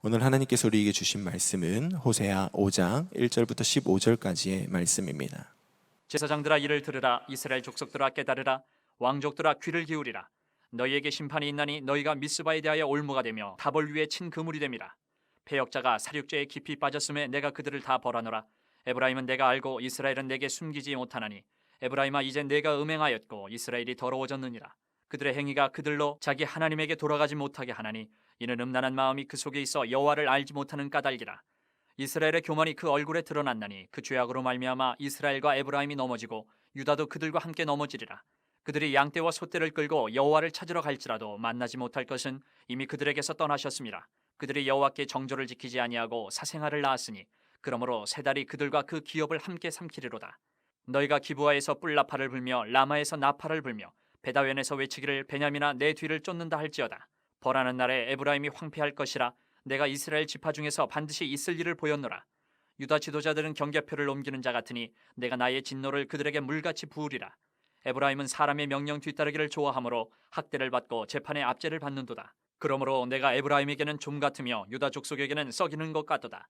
오늘 하나님께서 우리에게 주신 말씀은 호세아 5장 1절부터 15절까지의 말씀입니다. 제사장들아 이를 들으라. 이스라엘 족속들아 깨달으라. 왕족들아 귀를 기울이라. 너희에게 심판이 있나니 너희가 미스바에 대하여 올무가 되며 다볼 위에 친 그물이 됨이라. 패역자가 사륙죄에 깊이 빠졌음에 내가 그들을 다 벌하노라. 에브라임은 내가 알고 이스라엘은 내게 숨기지 못하나니 에브라임아 이제 내가 음행하였고 이스라엘이 더러워졌느니라. 그들의 행위가 그들로 자기 하나님에게 돌아가지 못하게 하나니 이는 음란한 마음이 그 속에 있어 여호와를 알지 못하는 까닭이라. 이스라엘의 교만이 그 얼굴에 드러났나니 그 죄악으로 말미암아 이스라엘과 에브라임이 넘어지고 유다도 그들과 함께 넘어지리라. 그들이 양떼와 소떼를 끌고 여호와를 찾으러 갈지라도 만나지 못할 것은 이미 그들에게서 떠나셨습니다. 그들이 여호와께 정조를 지키지 아니하고 사생아를 낳았으니 그러므로 세 달이 그들과 그 기업을 함께 삼키리로다. 너희가 기브아에서 뿔나팔을 불며 라마에서 나팔을 불며 베다웬에서 외치기를 베냐민아 내 뒤를 쫓는다 할지어다. 벌하는 날에 에브라임이 황폐할 것이라. 내가 이스라엘 지파 중에서 반드시 있을 일을 보였노라. 유다 지도자들은 경계표를 옮기는 자 같으니 내가 나의 진노를 그들에게 물같이 부으리라. 에브라임은 사람의 명령 뒤따르기를 좋아하므로 학대를 받고 재판의 압제를 받는도다. 그러므로 내가 에브라임에게는 좀 같으며 유다 족속에게는 썩이는 것 같도다.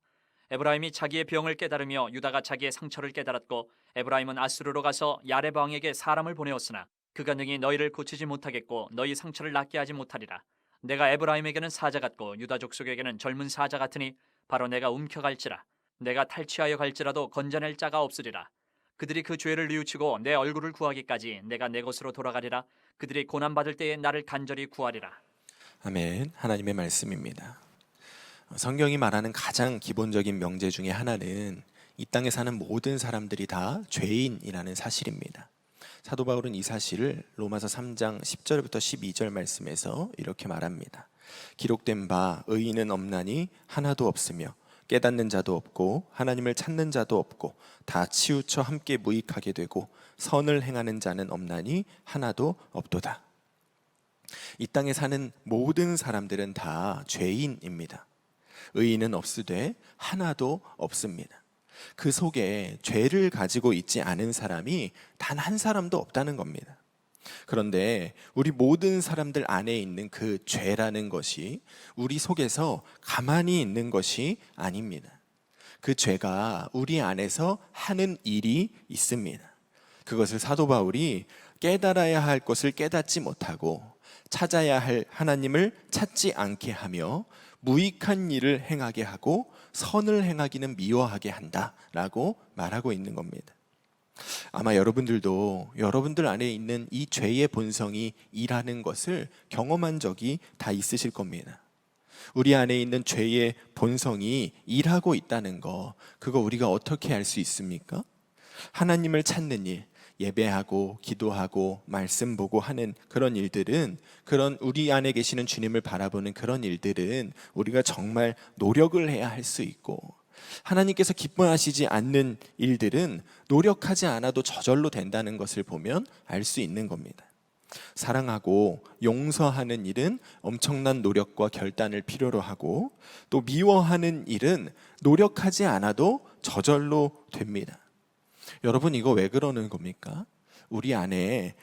에브라임이 자기의 병을 깨달으며 유다가 자기의 상처를 깨달았고 에브라임은 아수르로 가서 야렙 왕에게 사람을 보내었으나 그가 능히 너희를 고치지 못하겠고 너희 상처를 낫게 하지 못하리라. 내가 에브라임에게는 사자 같고 유다 족속에게는 젊은 사자 같으니 바로 내가 움켜갈지라. 내가 탈취하여 갈지라도 건져낼 자가 없으리라. 그들이 그 죄를 뉘우치고 내 얼굴을 구하기까지 내가 내 곳으로 돌아가리라. 그들이 고난받을 때에 나를 간절히 구하리라. 아멘. 하나님의 말씀입니다. 성경이 말하는 가장 기본적인 명제 중에 하나는 이 땅에 사는 모든 사람들이 다 죄인이라는 사실입니다. 사도 바울은 이 사실을 로마서 3장 10절부터 12절 말씀에서 이렇게 말합니다. 기록된 바 의인은 없나니 하나도 없으며 깨닫는 자도 없고 하나님을 찾는 자도 없고 다 치우쳐 함께 무익하게 되고 선을 행하는 자는 없나니 하나도 없도다. 이 땅에 사는 모든 사람들은 다 죄인입니다. 의인은 없으되 하나도 없습니다. 그 속에 죄를 가지고 있지 않은 사람이 단 한 사람도 없다는 겁니다. 그런데 우리 모든 사람들 안에 있는 그 죄라는 것이 우리 속에서 가만히 있는 것이 아닙니다. 그 죄가 우리 안에서 하는 일이 있습니다. 그것을 사도 바울이 깨달아야 할 것을 깨닫지 못하고 찾아야 할 하나님을 찾지 않게 하며 무익한 일을 행하게 하고 선을 행하기는 미워하게 한다라고 말하고 있는 겁니다. 아마 여러분들도 여러분들 안에 있는 이 죄의 본성이 일하는 것을 경험한 적이 다 있으실 겁니다. 우리 안에 있는 죄의 본성이 일하고 있다는 거, 그거 우리가 어떻게 알 수 있습니까? 하나님을 찾는 일, 예배하고 기도하고 말씀 보고 하는 그런 일들은, 그런 우리 안에 계시는 주님을 바라보는 그런 일들은 우리가 정말 노력을 해야 할 수 있고, 하나님께서 기뻐하시지 않는 일들은 노력하지 않아도 저절로 된다는 것을 보면 알 수 있는 겁니다. 사랑하고 용서하는 일은 엄청난 노력과 결단을 필요로 하고, 또 미워하는 일은 노력하지 않아도 저절로 됩니다. 여러분, 이거 왜 그러는 겁니까? 우리 안에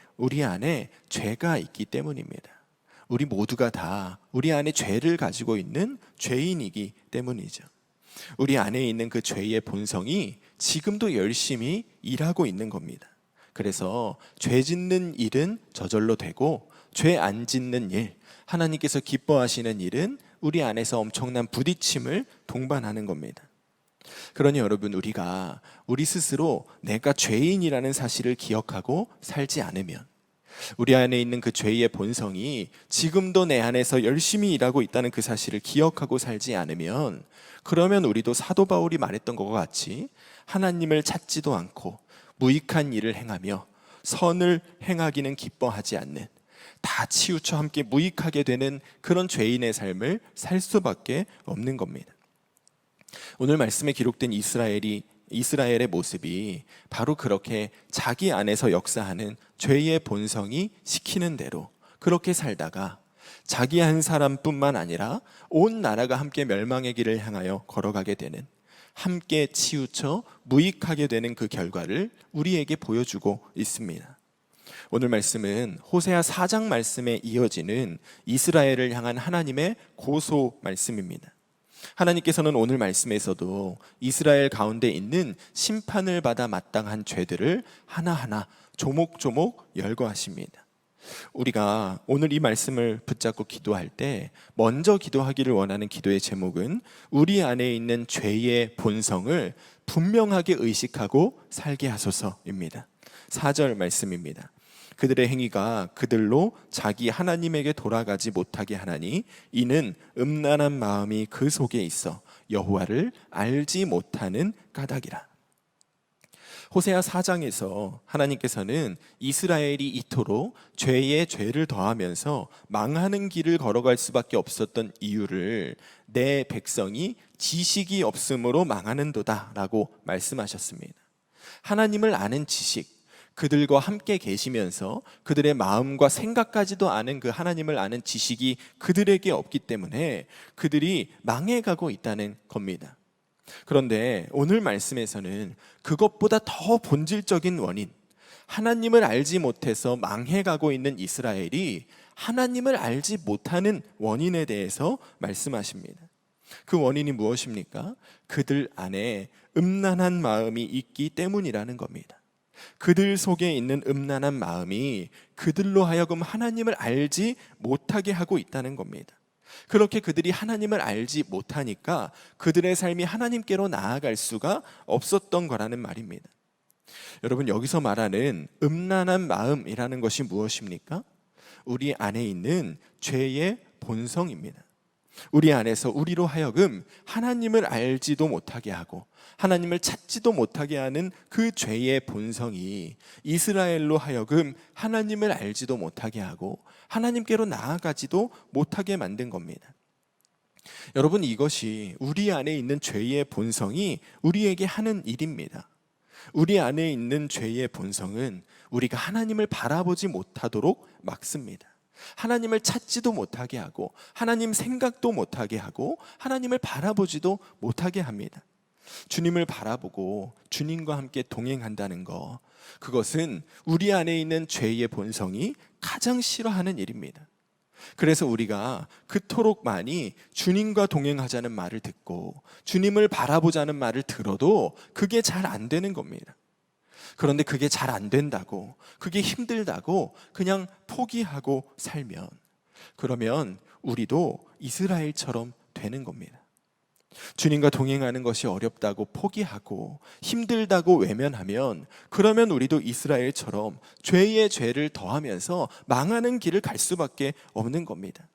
죄가 있기 때문입니다. 우리 모두가 다 우리 안에 죄를 가지고 있는 죄인이기 때문이죠. 우리 안에 있는 그 죄의 본성이 지금도 열심히 일하고 있는 겁니다. 그래서 죄 짓는 일은 저절로 되고, 죄 안 짓는 일, 하나님께서 기뻐하시는 일은 우리 안에서 엄청난 부딪힘을 동반하는 겁니다. 그러니 여러분, 우리가 우리 스스로 내가 죄인이라는 사실을 기억하고 살지 않으면, 우리 안에 있는 그 죄의 본성이 지금도 내 안에서 열심히 일하고 있다는 그 사실을 기억하고 살지 않으면, 그러면 우리도 사도 바울이 말했던 것과 같이 하나님을 찾지도 않고 무익한 일을 행하며 선을 행하기는 기뻐하지 않는, 다 치우쳐 함께 무익하게 되는 그런 죄인의 삶을 살 수밖에 없는 겁니다. 오늘 말씀에 기록된 이스라엘의 모습이 바로 그렇게 자기 안에서 역사하는 죄의 본성이 시키는 대로 그렇게 살다가 자기 한 사람뿐만 아니라 온 나라가 함께 멸망의 길을 향하여 걸어가게 되는, 함께 치우쳐 무익하게 되는 그 결과를 우리에게 보여주고 있습니다. 오늘 말씀은 호세아 4장 말씀에 이어지는 이스라엘을 향한 하나님의 고소 말씀입니다. 하나님께서는 오늘 말씀에서도 이스라엘 가운데 있는 심판을 받아 마땅한 죄들을 하나하나 조목조목 열거하십니다. 우리가 오늘 이 말씀을 붙잡고 기도할 때 먼저 기도하기를 원하는 기도의 제목은 우리 안에 있는 죄의 본성을 분명하게 의식하고 살게 하소서입니다. 4절 말씀입니다. 그들의 행위가 그들로 자기 하나님에게 돌아가지 못하게 하나니 이는 음란한 마음이 그 속에 있어 여호와를 알지 못하는 까닭이라. 호세아 4장에서 하나님께서는 이스라엘이 이토록 죄에 죄를 더하면서 망하는 길을 걸어갈 수밖에 없었던 이유를 내 백성이 지식이 없으므로 망하는도다 라고 말씀하셨습니다. 하나님을 아는 지식, 그들과 함께 계시면서 그들의 마음과 생각까지도 아는 그 하나님을 아는 지식이 그들에게 없기 때문에 그들이 망해가고 있다는 겁니다. 그런데 오늘 말씀에서는 그것보다 더 본질적인 원인, 하나님을 알지 못해서 망해가고 있는 이스라엘이 하나님을 알지 못하는 원인에 대해서 말씀하십니다. 그 원인이 무엇입니까? 그들 안에 음란한 마음이 있기 때문이라는 겁니다. 그들 속에 있는 음란한 마음이 그들로 하여금 하나님을 알지 못하게 하고 있다는 겁니다. 그렇게 그들이 하나님을 알지 못하니까 그들의 삶이 하나님께로 나아갈 수가 없었던 거라는 말입니다. 여러분, 여기서 말하는 음란한 마음이라는 것이 무엇입니까? 우리 안에 있는 죄의 본성입니다. 우리 안에서 우리로 하여금 하나님을 알지도 못하게 하고 하나님을 찾지도 못하게 하는 그 죄의 본성이 이스라엘로 하여금 하나님을 알지도 못하게 하고 하나님께로 나아가지도 못하게 만든 겁니다. 여러분, 이것이 우리 안에 있는 죄의 본성이 우리에게 하는 일입니다. 우리 안에 있는 죄의 본성은 우리가 하나님을 바라보지 못하도록 막습니다. 하나님을 찾지도 못하게 하고 하나님 생각도 못하게 하고 하나님을 바라보지도 못하게 합니다. 주님을 바라보고 주님과 함께 동행한다는 것, 그것은 우리 안에 있는 죄의 본성이 가장 싫어하는 일입니다. 그래서 우리가 그토록 많이 주님과 동행하자는 말을 듣고 주님을 바라보자는 말을 들어도 그게 잘 안 되는 겁니다. 그런데 그게 잘 안 된다고, 그게 힘들다고 그냥 포기하고 살면, 그러면 우리도 이스라엘처럼 되는 겁니다. 주님과 동행하는 것이 어렵다고 포기하고 힘들다고 외면하면, 그러면 우리도 이스라엘처럼 죄의 죄를 더하면서 망하는 길을 갈 수밖에 없는 겁니다.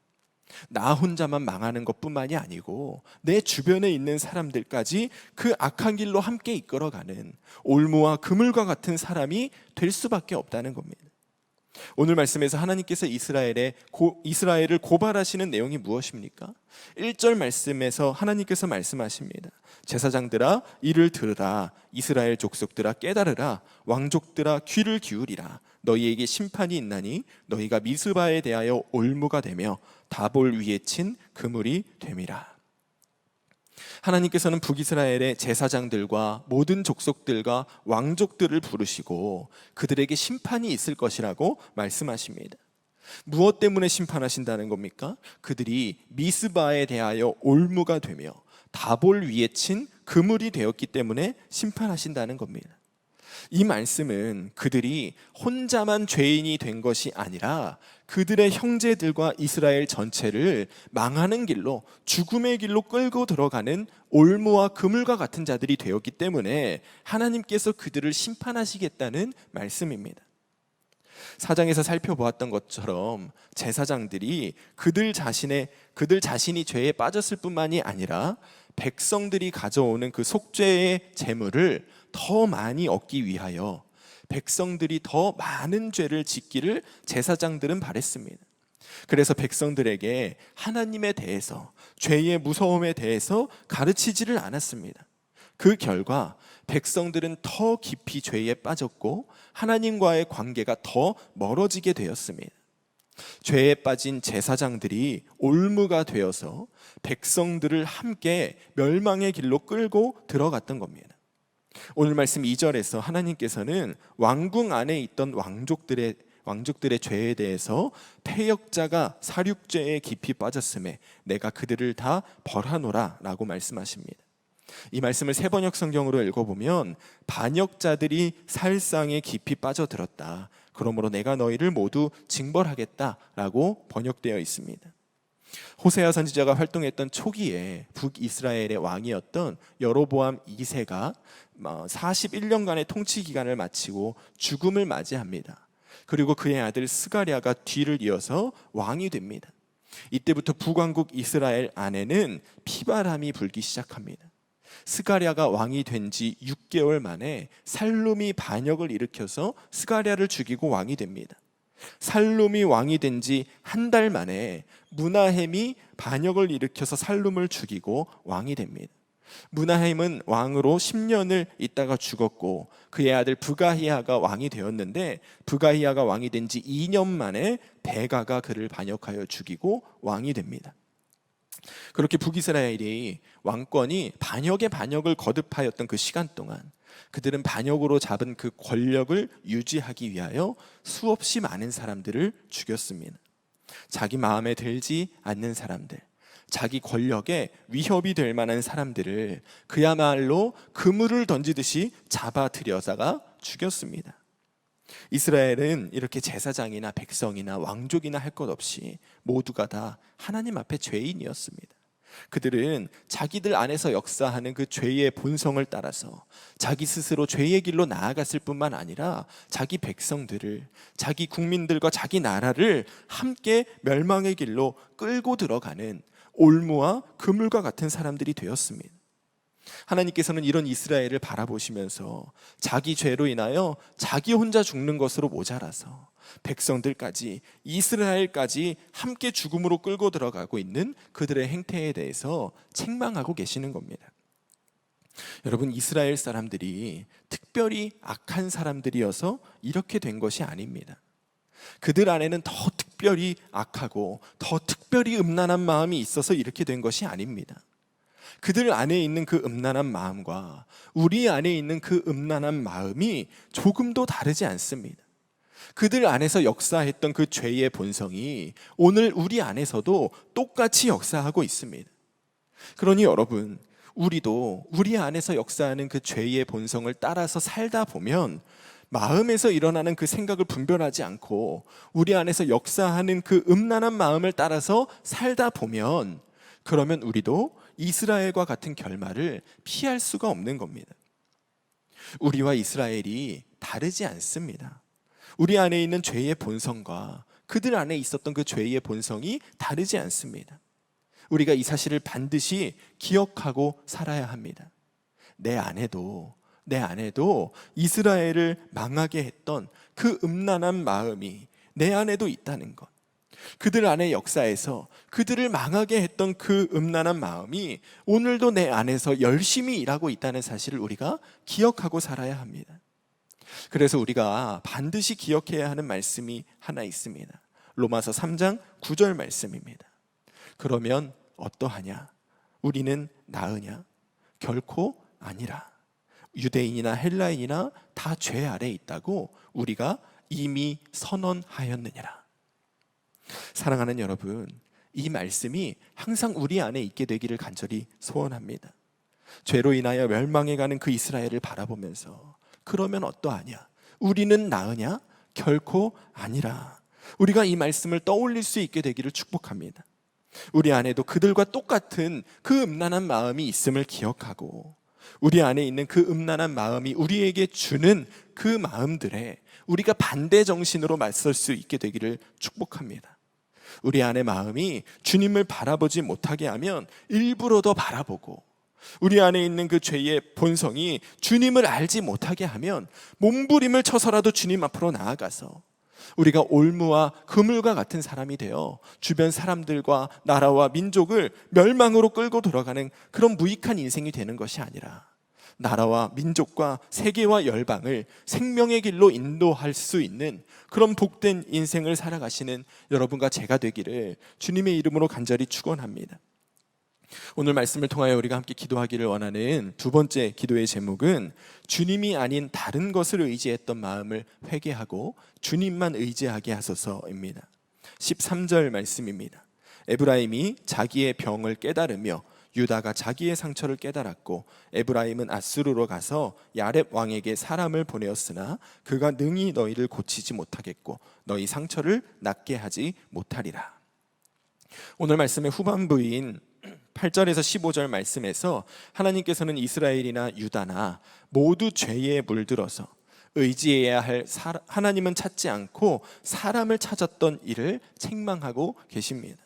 나 혼자만 망하는 것뿐만이 아니고 내 주변에 있는 사람들까지 그 악한 길로 함께 이끌어가는 올무와 그물과 같은 사람이 될 수밖에 없다는 겁니다. 오늘 말씀에서 하나님께서 이스라엘을 고발하시는 내용이 무엇입니까? 1절 말씀에서 하나님께서 말씀하십니다. 제사장들아 이를 들으라, 이스라엘 족속들아 깨달으라, 왕족들아 귀를 기울이라. 너희에게 심판이 있나니 너희가 미스바에 대하여 올무가 되며 다볼 위에 친 그물이 됨이라. 하나님께서는 북이스라엘의 제사장들과 모든 족속들과 왕족들을 부르시고 그들에게 심판이 있을 것이라고 말씀하십니다. 무엇 때문에 심판하신다는 겁니까? 그들이 미스바에 대하여 올무가 되며 다볼 위에 친 그물이 되었기 때문에 심판하신다는 겁니다. 이 말씀은 그들이 혼자만 죄인이 된 것이 아니라 그들의 형제들과 이스라엘 전체를 망하는 길로, 죽음의 길로 끌고 들어가는 올무와 그물과 같은 자들이 되었기 때문에 하나님께서 그들을 심판하시겠다는 말씀입니다. 사장에서 살펴보았던 것처럼 제사장들이 그들 자신이 죄에 빠졌을 뿐만이 아니라 백성들이 가져오는 그 속죄의 제물을 더 많이 얻기 위하여 백성들이 더 많은 죄를 짓기를 제사장들은 바랬습니다. 그래서 백성들에게 하나님에 대해서, 죄의 무서움에 대해서 가르치지를 않았습니다. 그 결과 백성들은 더 깊이 죄에 빠졌고 하나님과의 관계가 더 멀어지게 되었습니다. 죄에 빠진 제사장들이 올무가 되어서 백성들을 함께 멸망의 길로 끌고 들어갔던 겁니다. 오늘 말씀 2절에서 하나님께서는 왕궁 안에 있던 왕족들에 왕족들의 죄에 대해서 패역자가 살육죄에 깊이 빠졌음에 내가 그들을 다 벌하노라 라고 말씀하십니다. 이 말씀을 세번역 성경으로 읽어보면 반역자들이 살상에 깊이 빠져들었다, 그러므로 내가 너희를 모두 징벌하겠다라고 번역되어 있습니다. 호세아 선지자가 활동했던 초기에 북이스라엘의 왕이었던 여로보암 2세가 41년간의 통치 기간을 마치고 죽음을 맞이합니다. 그리고 그의 아들 스가랴가 뒤를 이어서 왕이 됩니다. 이때부터 북왕국 이스라엘 안에는 피바람이 불기 시작합니다. 스가랴가 왕이 된 지 6개월 만에 살룸이 반역을 일으켜서 스가랴를 죽이고 왕이 됩니다. 살룸이 왕이 된 지 한 달 만에 므나헴이 반역을 일으켜서 살룸을 죽이고 왕이 됩니다. 므나헴은 왕으로 10년을 있다가 죽었고 그의 아들 브가히야가 왕이 되었는데 브가히야가 왕이 된 지 2년 만에 베가가 그를 반역하여 죽이고 왕이 됩니다. 그렇게 북이스라엘이 왕권이 반역의 반역을 거듭하였던 그 시간 동안 그들은 반역으로 잡은 그 권력을 유지하기 위하여 수없이 많은 사람들을 죽였습니다. 자기 마음에 들지 않는 사람들, 자기 권력에 위협이 될 만한 사람들을 그야말로 그물을 던지듯이 잡아들여다가 죽였습니다. 이스라엘은 이렇게 제사장이나 백성이나 왕족이나 할 것 없이 모두가 다 하나님 앞에 죄인이었습니다. 그들은 자기들 안에서 역사하는 그 죄의 본성을 따라서 자기 스스로 죄의 길로 나아갔을 뿐만 아니라 자기 백성들을, 자기 국민들과 자기 나라를 함께 멸망의 길로 끌고 들어가는 올무와 그물과 같은 사람들이 되었습니다. 하나님께서는 이런 이스라엘을 바라보시면서 자기 죄로 인하여 자기 혼자 죽는 것으로 모자라서 백성들까지, 이스라엘까지 함께 죽음으로 끌고 들어가고 있는 그들의 행태에 대해서 책망하고 계시는 겁니다. 여러분, 이스라엘 사람들이 특별히 악한 사람들이어서 이렇게 된 것이 아닙니다. 그들 안에는 더 특별히 악하고 더 특별히 음란한 마음이 있어서 이렇게 된 것이 아닙니다. 그들 안에 있는 그 음란한 마음과 우리 안에 있는 그 음란한 마음이 조금도 다르지 않습니다. 그들 안에서 역사했던 그 죄의 본성이 오늘 우리 안에서도 똑같이 역사하고 있습니다. 그러니 여러분, 우리도 우리 안에서 역사하는 그 죄의 본성을 따라서 살다 보면 마음에서 일어나는 그 생각을 분별하지 않고 우리 안에서 역사하는 그 음란한 마음을 따라서 살다 보면, 그러면 우리도 이스라엘과 같은 결말을 피할 수가 없는 겁니다. 우리와 이스라엘이 다르지 않습니다. 우리 안에 있는 죄의 본성과 그들 안에 있었던 그 죄의 본성이 다르지 않습니다. 우리가 이 사실을 반드시 기억하고 살아야 합니다. 내 안에도 이스라엘을 망하게 했던 그 음란한 마음이 내 안에도 있다는 것, 그들 안의 역사에서 그들을 망하게 했던 그 음란한 마음이 오늘도 내 안에서 열심히 일하고 있다는 사실을 우리가 기억하고 살아야 합니다. 그래서 우리가 반드시 기억해야 하는 말씀이 하나 있습니다. 로마서 3장 9절 말씀입니다. 그러면 어떠하냐? 우리는 나으냐? 결코 아니라. 유대인이나 헬라인이나 다 죄 아래에 있다고 우리가 이미 선언하였느니라. 사랑하는 여러분, 이 말씀이 항상 우리 안에 있게 되기를 간절히 소원합니다. 죄로 인하여 멸망해 가는 그 이스라엘을 바라보면서 그러면 어떠하냐? 우리는 나으냐? 결코 아니라. 우리가 이 말씀을 떠올릴 수 있게 되기를 축복합니다. 우리 안에도 그들과 똑같은 그 음란한 마음이 있음을 기억하고 우리 안에 있는 그 음란한 마음이 우리에게 주는 그 마음들에 우리가 반대 정신으로 맞설 수 있게 되기를 축복합니다. 우리 안의 마음이 주님을 바라보지 못하게 하면 일부러 더 바라보고, 우리 안에 있는 그 죄의 본성이 주님을 알지 못하게 하면 몸부림을 쳐서라도 주님 앞으로 나아가서 우리가 올무와 그물과 같은 사람이 되어 주변 사람들과 나라와 민족을 멸망으로 끌고 들어가는 그런 무익한 인생이 되는 것이 아니라 나라와 민족과 세계와 열방을 생명의 길로 인도할 수 있는 그런 복된 인생을 살아가시는 여러분과 제가 되기를 주님의 이름으로 간절히 축원합니다. 오늘 말씀을 통하여 우리가 함께 기도하기를 원하는 두 번째 기도의 제목은 주님이 아닌 다른 것을 의지했던 마음을 회개하고 주님만 의지하게 하소서입니다. 13절 말씀입니다. 에브라임이 자기의 병을 깨달으며 유다가 자기의 상처를 깨달았고 에브라임은 아수르로 가서 야렙 왕에게 사람을 보내었으나 그가 능히 너희를 고치지 못하겠고 너희 상처를 낫게 하지 못하리라. 오늘 말씀의 후반부인 8절에서 15절 말씀에서 하나님께서는 이스라엘이나 유다나 모두 죄에 물들어서 의지해야 할 하나님은 찾지 않고 사람을 찾았던 일을 책망하고 계십니다.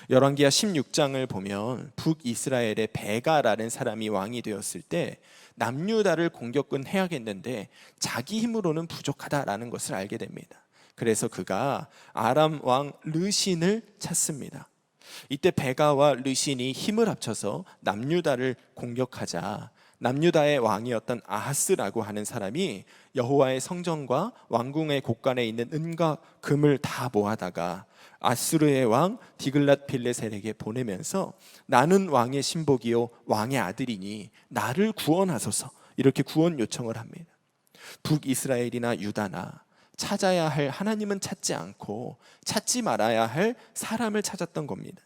열왕기하 16장을 보면 북이스라엘의 베가라는 사람이 왕이 되었을 때 남유다를 공격은 해야겠는데 자기 힘으로는 부족하다라는 것을 알게 됩니다. 그래서 그가 아람 왕 르신을 찾습니다. 이때 베가와 르신이 힘을 합쳐서 남유다를 공격하자 남유다의 왕이었던 아하스라고 하는 사람이 여호와의 성전과 왕궁의 곳간에 있는 은과 금을 다 모아다가 아수르의 왕 디글랏 빌레셀에게 보내면서 나는 왕의 신복이요 왕의 아들이니 나를 구원하소서 이렇게 구원 요청을 합니다. 북이스라엘이나 유다나 찾아야 할 하나님은 찾지 않고 찾지 말아야 할 사람을 찾았던 겁니다.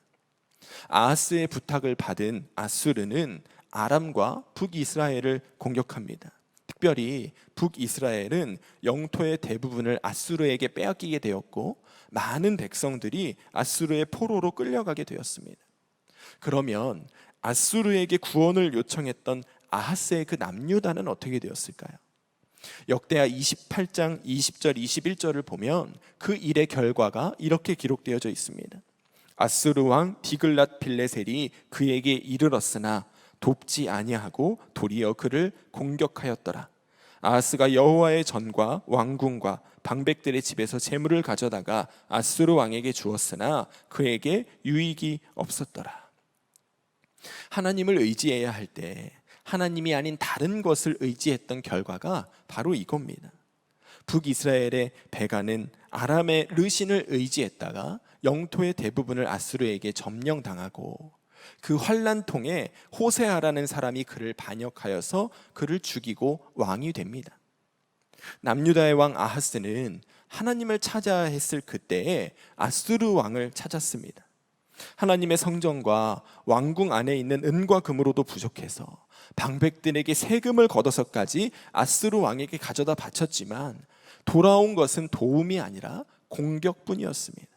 아하스의 부탁을 받은 아수르는 아람과 북이스라엘을 공격합니다. 특별히 북이스라엘은 영토의 대부분을 아수르에게 빼앗기게 되었고 많은 백성들이 아수르의 포로로 끌려가게 되었습니다. 그러면 아수르에게 구원을 요청했던 아하스의 그 남유다는 어떻게 되었을까요? 역대하 28장 20절 21절을 보면 그 일의 결과가 이렇게 기록되어져 있습니다. 아수르 왕 디글랏 빌레셀이 그에게 이르렀으나 돕지 아니하고 도리어 그를 공격하였더라. 아하스가 여호와의 전과 왕궁과 방백들의 집에서 재물을 가져다가 아수르 왕에게 주었으나 그에게 유익이 없었더라. 하나님을 의지해야 할 때 하나님이 아닌 다른 것을 의지했던 결과가 바로 이겁니다. 북이스라엘의 베가는 아람의 르신을 의지했다가 영토의 대부분을 아수르에게 점령당하고 그 환난통에 호세아라는 사람이 그를 반역하여서 그를 죽이고 왕이 됩니다. 남유다의 왕 아하스는 하나님을 찾아야 했을 그때에 아수르 왕을 찾았습니다. 하나님의 성전과 왕궁 안에 있는 은과 금으로도 부족해서 방백들에게 세금을 걷어서까지 아수르 왕에게 가져다 바쳤지만 돌아온 것은 도움이 아니라 공격뿐이었습니다.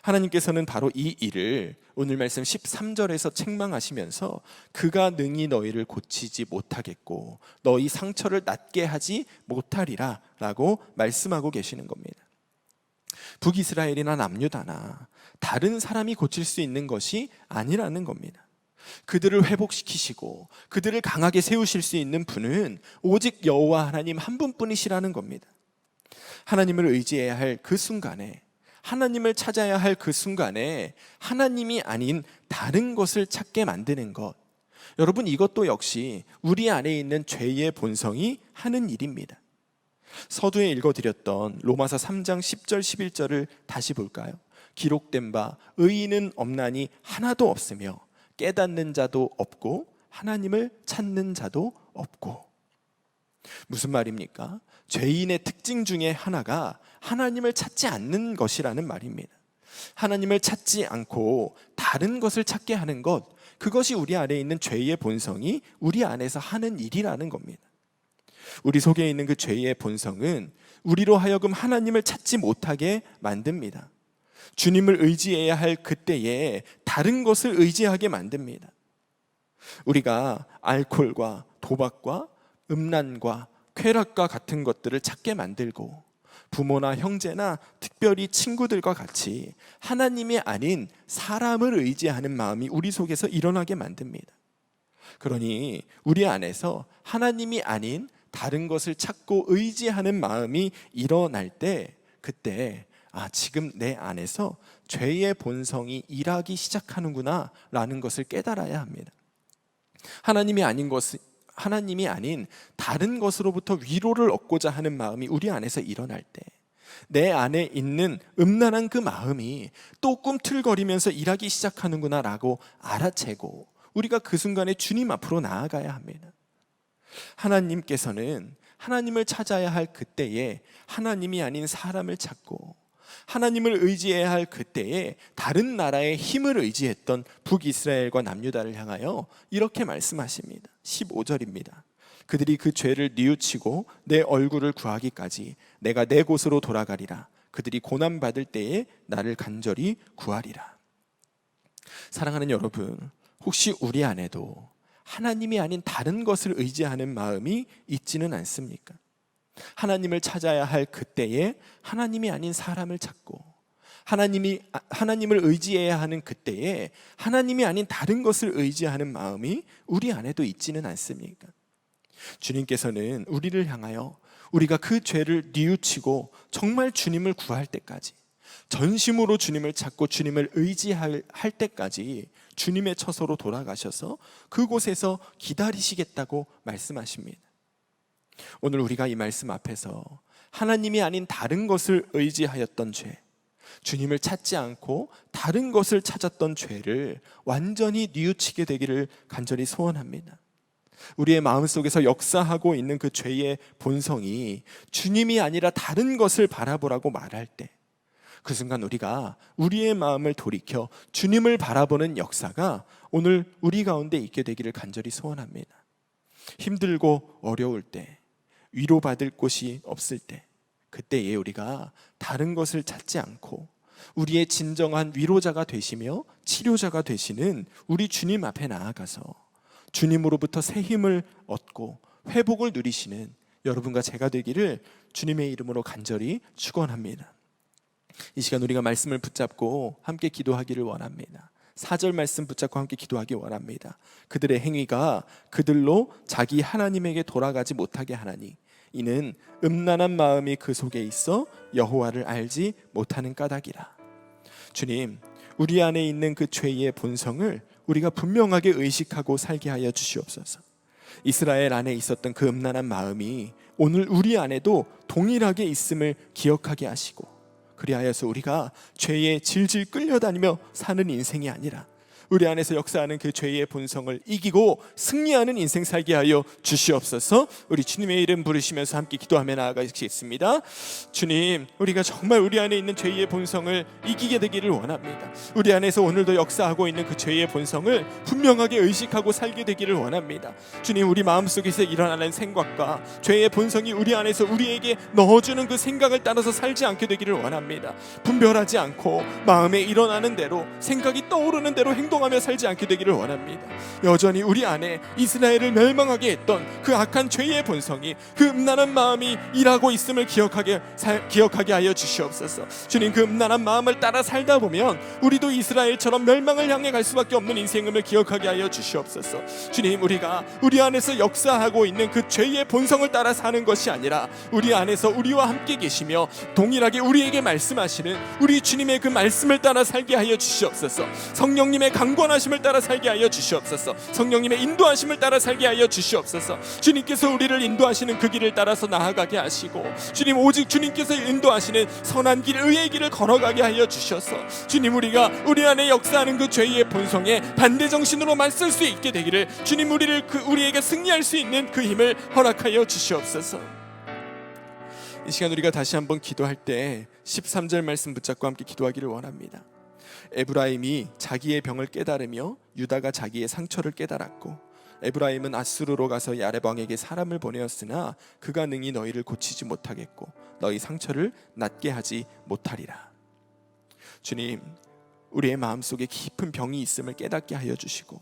하나님께서는 바로 이 일을 오늘 말씀 13절에서 책망하시면서 그가 능히 너희를 고치지 못하겠고 너희 상처를 낫게 하지 못하리라 라고 말씀하고 계시는 겁니다. 북이스라엘이나 남유다나 다른 사람이 고칠 수 있는 것이 아니라는 겁니다. 그들을 회복시키시고 그들을 강하게 세우실 수 있는 분은 오직 여호와 하나님 한 분뿐이시라는 겁니다. 하나님을 의지해야 할 그 순간에 하나님을 찾아야 할 그 순간에 하나님이 아닌 다른 것을 찾게 만드는 것, 여러분 이것도 역시 우리 안에 있는 죄의 본성이 하는 일입니다. 서두에 읽어드렸던 로마서 3장 10절 11절을 다시 볼까요? 기록된 바 의인은 없나니 하나도 없으며 깨닫는 자도 없고 하나님을 찾는 자도 없고. 무슨 말입니까? 죄인의 특징 중에 하나가 하나님을 찾지 않는 것이라는 말입니다. 하나님을 찾지 않고 다른 것을 찾게 하는 것, 그것이 우리 안에 있는 죄의 본성이 우리 안에서 하는 일이라는 겁니다. 우리 속에 있는 그 죄의 본성은 우리로 하여금 하나님을 찾지 못하게 만듭니다. 주님을 의지해야 할 그때에 다른 것을 의지하게 만듭니다. 우리가 알코올과 도박과 음란과 쾌락과 같은 것들을 찾게 만들고 부모나 형제나 특별히 친구들과 같이 하나님이 아닌 사람을 의지하는 마음이 우리 속에서 일어나게 만듭니다. 그러니 우리 안에서 하나님이 아닌 다른 것을 찾고 의지하는 마음이 일어날 때 그때 지금 내 안에서 죄의 본성이 일하기 시작하는구나 라는 것을 깨달아야 합니다. 하나님이 아닌 다른 것으로부터 위로를 얻고자 하는 마음이 우리 안에서 일어날 때 내 안에 있는 음란한 그 마음이 또 꿈틀거리면서 일하기 시작하는구나 라고 알아채고 우리가 그 순간에 주님 앞으로 나아가야 합니다. 하나님께서는 하나님을 찾아야 할 그때에 하나님이 아닌 사람을 찾고, 하나님을 의지해야 할 그때에 다른 나라의 힘을 의지했던 북이스라엘과 남유다를 향하여 이렇게 말씀하십니다. 15절입니다. 그들이 그 죄를 뉘우치고 내 얼굴을 구하기까지 내가 내 곳으로 돌아가리라. 그들이 고난받을 때에 나를 간절히 구하리라. 사랑하는 여러분, 혹시 우리 안에도 하나님이 아닌 다른 것을 의지하는 마음이 있지는 않습니까? 하나님을 찾아야 할 그때에 하나님이 아닌 사람을 찾고, 하나님을 의지해야 하는 그때에 하나님이 아닌 다른 것을 의지하는 마음이 우리 안에도 있지는 않습니까? 주님께서는 우리를 향하여 우리가 그 죄를 뉘우치고 정말 주님을 구할 때까지, 전심으로 주님을 찾고 주님을 의지할 때까지 주님의 처소로 돌아가셔서 그곳에서 기다리시겠다고 말씀하십니다. 오늘 우리가 이 말씀 앞에서 하나님이 아닌 다른 것을 의지하였던 죄, 주님을 찾지 않고 다른 것을 찾았던 죄를 완전히 뉘우치게 되기를 간절히 소원합니다. 우리의 마음속에서 역사하고 있는 그 죄의 본성이 주님이 아니라 다른 것을 바라보라고 말할 때, 그 순간 우리가 우리의 마음을 돌이켜 주님을 바라보는 역사가 오늘 우리 가운데 있게 되기를 간절히 소원합니다. 힘들고 어려울 때, 위로받을 곳이 없을 때, 그때에 우리가 다른 것을 찾지 않고 우리의 진정한 위로자가 되시며 치료자가 되시는 우리 주님 앞에 나아가서 주님으로부터 새 힘을 얻고 회복을 누리시는 여러분과 제가 되기를 주님의 이름으로 간절히 축원합니다. 이 시간 우리가 말씀을 붙잡고 함께 기도하기를 원합니다. 4절 말씀 붙잡고 함께 기도하기 원합니다. 그들의 행위가 그들로 자기 하나님에게 돌아가지 못하게 하나니 이는 음란한 마음이 그 속에 있어 여호와를 알지 못하는 까닭이라. 주님, 우리 안에 있는 그 죄의 본성을 우리가 분명하게 의식하고 살게 하여 주시옵소서. 이스라엘 안에 있었던 그 음란한 마음이 오늘 우리 안에도 동일하게 있음을 기억하게 하시고, 그리하여서 우리가 죄에 질질 끌려다니며 사는 인생이 아니라 우리 안에서 역사하는 그 죄의 본성을 이기고 승리하는 인생 살게 하여 주시옵소서. 우리 주님의 이름 부르시면서 함께 기도하며 나아가시겠습니다. 주님, 우리가 정말 우리 안에 있는 죄의 본성을 이기게 되기를 원합니다. 우리 안에서 오늘도 역사하고 있는 그 죄의 본성을 분명하게 의식하고 살게 되기를 원합니다. 주님, 우리 마음속에서 일어나는 생각과 죄의 본성이 우리 안에서 우리에게 넣어주는 그 생각을 따라서 살지 않게 되기를 원합니다. 분별하지 않고 마음에 일어나는 대로, 생각이 떠오르는 대로 행동하며 살지 않게 되기를 원합니다. 여전히 우리 안에 이스라엘을 멸망하게 했던 그 악한 죄의 본성이, 그 음란한 마음이 일하고 있음을 기억하게 하여 주시옵소서. 주님, 그 음란한 마음을 따라 살다 보면 우리도 이스라엘처럼 멸망을 향해 갈 수밖에 없는 인생임을 기억하게 하여 주시옵소서. 주님, 우리가 우리 안에서 역사하고 있는 그 죄의 본성을 따라 사는 것이 아니라 우리 안에서 우리와 함께 계시며 동일하게 우리에게 말씀하시는 우리 주님의 그 말씀을 따라 살게 하여 주시옵소서. 성령님의 강권하심을 따라 살게 하여 주시옵소서. 성령님의 인도하심을 따라 살게 하여 주시옵소서. 주님께서 우리를 인도하시는 그 길을 따라서 나아가게 하시고, 주님, 오직 주님께서 인도하시는 선한 길, 의의 길을 걸어가게 하여 주셔서 주님, 우리가 우리 안에 역사하는 그 죄의 본성에 반대 정신으로 맞설 수 있게 되기를 주님, 우리에게 승리할 수 있는 그 힘을 허락하여 주시옵소서. 이 시간 우리가 다시 한번 기도할 때 13절 말씀 붙잡고 함께 기도하기를 원합니다. 에브라임이 자기의 병을 깨달으며 유다가 자기의 상처를 깨달았고, 에브라임은 아수르로 가서 야레방에게 사람을 보내었으나 그가 능히 너희를 고치지 못하겠고 너희 상처를 낫게 하지 못하리라. 주님, 우리의 마음속에 깊은 병이 있음을 깨닫게 하여 주시고,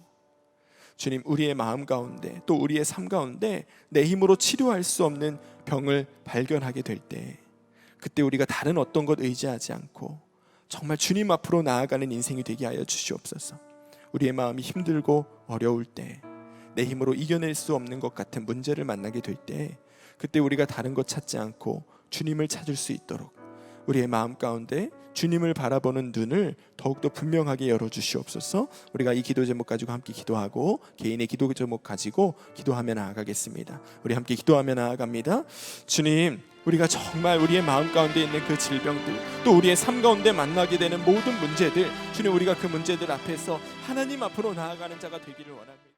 주님, 우리의 마음 가운데 또 우리의 삶 가운데 내 힘으로 치료할 수 없는 병을 발견하게 될 때, 그때 우리가 다른 어떤 것 의지하지 않고 정말 주님 앞으로 나아가는 인생이 되게 하여 주시옵소서. 우리의 마음이 힘들고 어려울 때, 내 힘으로 이겨낼 수 없는 것 같은 문제를 만나게 될 때, 그때 우리가 다른 것 찾지 않고 주님을 찾을 수 있도록 우리의 마음 가운데 주님을 바라보는 눈을 더욱더 분명하게 열어주시옵소서. 우리가 이 기도 제목 가지고 함께 기도하고 개인의 기도 제목 가지고 기도하며 나아가겠습니다. 우리 함께 기도하며 나아갑니다. 주님, 우리가 정말 우리의 마음 가운데 있는 그 질병들, 또 우리의 삶 가운데 만나게 되는 모든 문제들, 주님, 우리가 그 문제들 앞에서 하나님 앞으로 나아가는 자가 되기를 원합니다.